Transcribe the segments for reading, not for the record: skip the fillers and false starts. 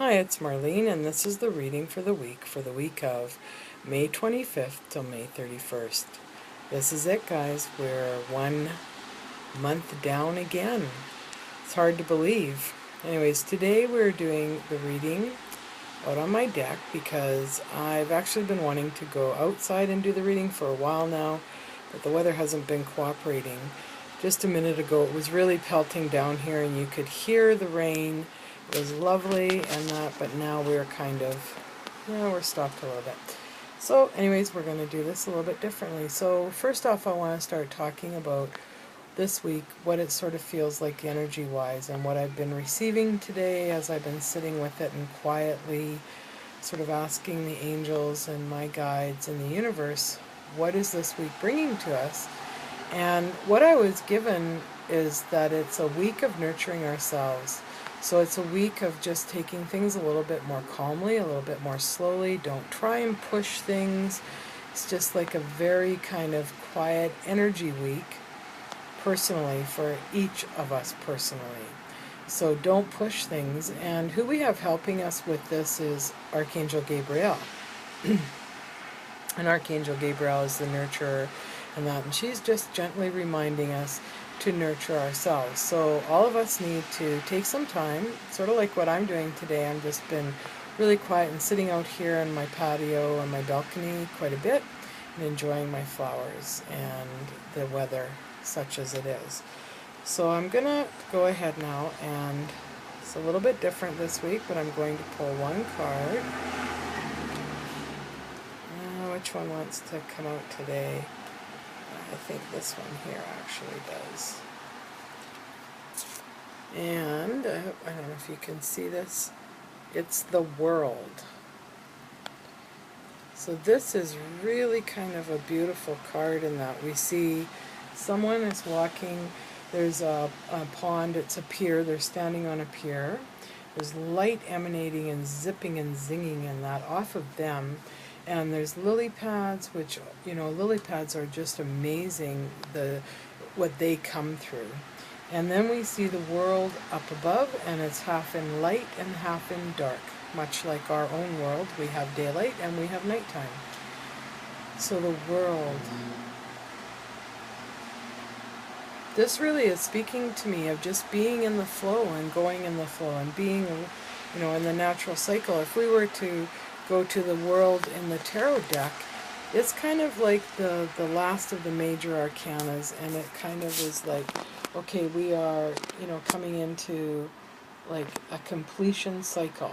Hi, it's Marlene, and this is the reading for the week of May 25th till May 31st. This is it, guys. We're 1 month down again. It's hard to believe. Anyways, today we're doing the reading out on my deck because I've actually been wanting to go outside and do the reading for a while now, but the weather hasn't been cooperating. Just a minute ago, it was really pelting down here, and you could hear the rain. It was lovely and that, but now we're we're stopped a little bit. So anyways, we're going to do this a little bit differently. So first off, I want to start talking about this week, what it sort of feels like energy-wise, and what I've been receiving today as I've been sitting with it and quietly sort of asking the angels and my guides in the universe, what is this week bringing to us? And what I was given is that it's a week of nurturing ourselves. So it's a week of just taking things a little bit more calmly, a little bit more slowly. Don't try and push things. It's just like a very kind of quiet energy week, personally, for each of us personally. So don't push things. And who we have helping us with this is Archangel Gabriel. And Archangel Gabriel is the nurturer and that. And she's just gently reminding us to nurture ourselves. So all of us need to take some time, sort of like what I'm doing today. I've just been really quiet and sitting out here on my patio on my balcony quite a bit and enjoying my flowers and the weather such as it is. So I'm going to go ahead now, and it's a little bit different this week, but I'm going to pull one card. Which one wants to come out today? I think this one here actually does. And I don't know if you can see this. It's the World. So this is really kind of a beautiful card in that we see someone is walking. There's a pond. It's a pier. They're standing on a pier. There's light emanating and zipping and zinging and that off of them. And there's lily pads, which, lily pads are just amazing, what they come through. And then we see the world up above, and it's half in light and half in dark. Much like our own world, we have daylight and we have nighttime. So the world. This really is speaking to me of just being in the flow and going in the flow and being, in the natural cycle. If we were to go to the world in the tarot deck, it's kind of like the last of the major arcanas, and it kind of is like, okay, we are, coming into like a completion cycle.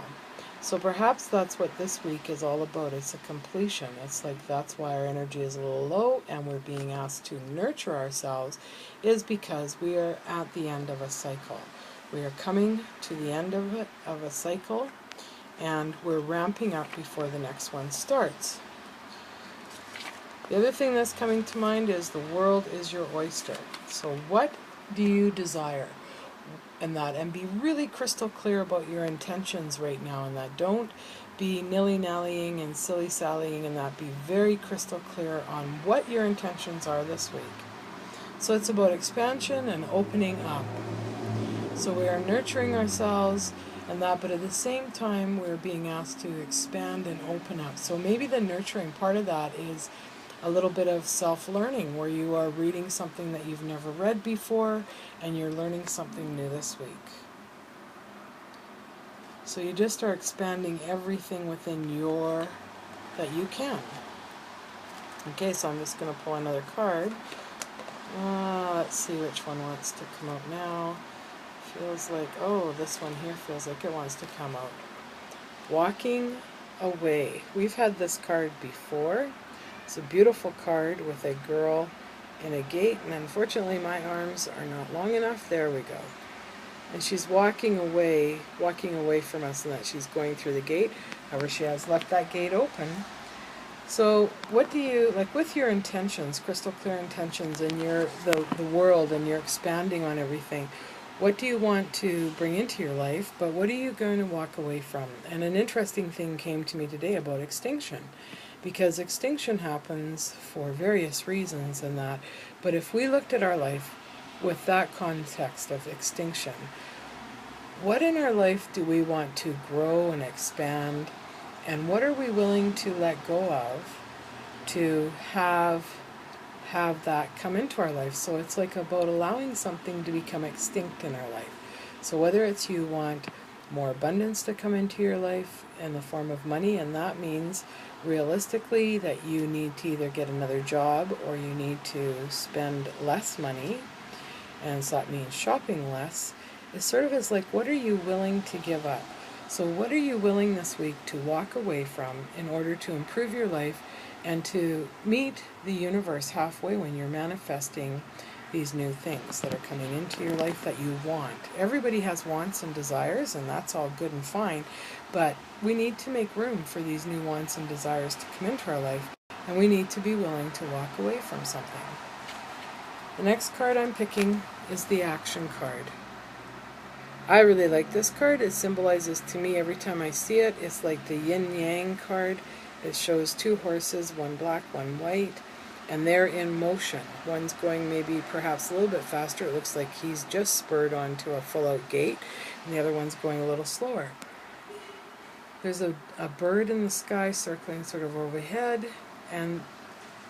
So perhaps that's what this week is all about. It's a completion. It's like that's why our energy is a little low and we're being asked to nurture ourselves, is because we are at the end of a cycle. We are coming to the end of a cycle, and we're ramping up before the next one starts. The other thing that's coming to mind is the world is your oyster. So what do you desire? And be really crystal clear about your intentions right now, and that don't be nilly-nallying and silly-sallying, and that be very crystal clear on what your intentions are this week. So it's about expansion and opening up. So we are nurturing ourselves and that, but at the same time we're being asked to expand and open up. So maybe the nurturing part of that is a little bit of self-learning, where you are reading something that you've never read before and you're learning something new this week. So you just are expanding everything within that you can. Okay, so I'm just going to pull another card. Let's see which one wants to come out now. Feels like, this one here feels like it wants to come out. Walking away. We've had this card before. It's a beautiful card with a girl in a gate, and unfortunately my arms are not long enough. There we go. And she's walking away from us, and that she's going through the gate. However, she has left that gate open. So what do you, like with your intentions, crystal clear intentions, and the world, and you're expanding on everything, what do you want to bring into your life, but what are you going to walk away from? And an interesting thing came to me today about extinction, because extinction happens for various reasons and that, but if we looked at our life with that context of extinction, what in our life do we want to grow and expand, and what are we willing to let go of to have that come into our life? So it's like about allowing something to become extinct in our life. So whether it's you want more abundance to come into your life in the form of money, and that means realistically that you need to either get another job or you need to spend less money, and so that means shopping less. It sort of is like, what are you willing to give up? So what are you willing this week to walk away from in order to improve your life and to meet the universe halfway when you're manifesting these new things that are coming into your life that you want? Everybody has wants and desires, and that's all good and fine, but we need to make room for these new wants and desires to come into our life, and we need to be willing to walk away from something. The next card I'm picking is the action card. I really like this card. It symbolizes to me, every time I see it, it's like the yin-yang card. It shows two horses, one black, one white, and they're in motion. One's going maybe perhaps a little bit faster. It looks like he's just spurred onto a full-out gait, and the other one's going a little slower. There's a bird in the sky circling sort of overhead, and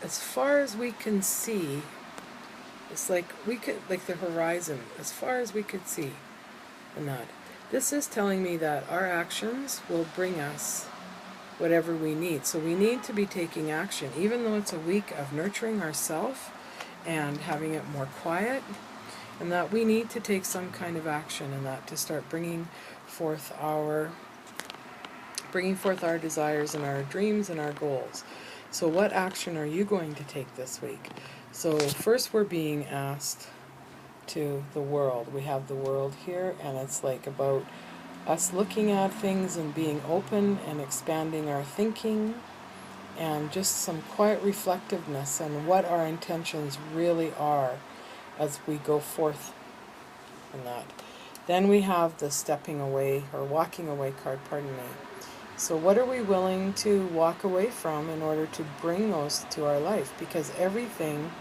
as far as we can see, it's like the horizon, as far as we could see. And that. This is telling me that our actions will bring us whatever we need. So we need to be taking action, even though it's a week of nurturing ourselves and having it more quiet, and that we need to take some kind of action in that to start bringing forth our desires and our dreams and our goals. So what action are you going to take this week? So first we're being asked to the world. We have the world here, and it's like about us looking at things and being open and expanding our thinking, and just some quiet reflectiveness on what our intentions really are as we go forth in that. Then we have the stepping away or walking away card, pardon me. So what are we willing to walk away from in order to bring those to our life? Because everything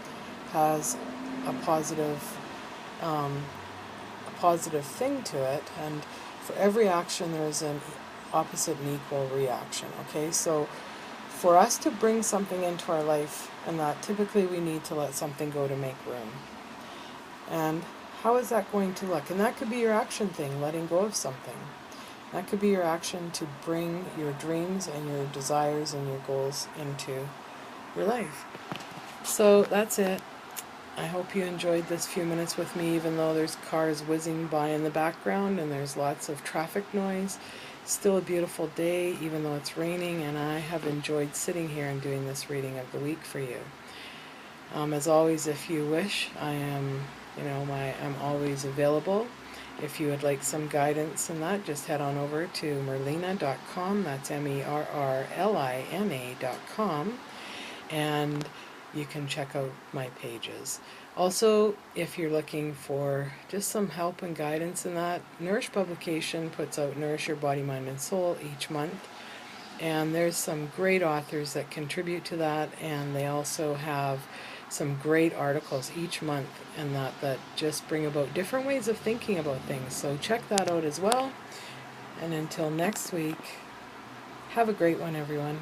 has a positive thing to it, and for every action there is an opposite and equal reaction. Okay, so for us to bring something into our life, and that typically we need to let something go to make room. And how is that going to look? And that could be your action thing, letting go of something. That could be your action to bring your dreams and your desires and your goals into your life. So that's it. I hope you enjoyed this few minutes with me, even though there's cars whizzing by in the background and there's lots of traffic noise. Still a beautiful day, even though it's raining, and I have enjoyed sitting here and doing this reading of the week for you. As always, if you wish, I'm always available. If you would like some guidance in that, just head on over to merlina.com. That's merlina.com, and you can check out my pages. Also, if you're looking for just some help and guidance in that, Nourish Publication puts out Nourish Your Body, Mind, and Soul each month. And there's some great authors that contribute to that, and they also have some great articles each month and that just bring about different ways of thinking about things. So check that out as well. And until next week, have a great one, everyone.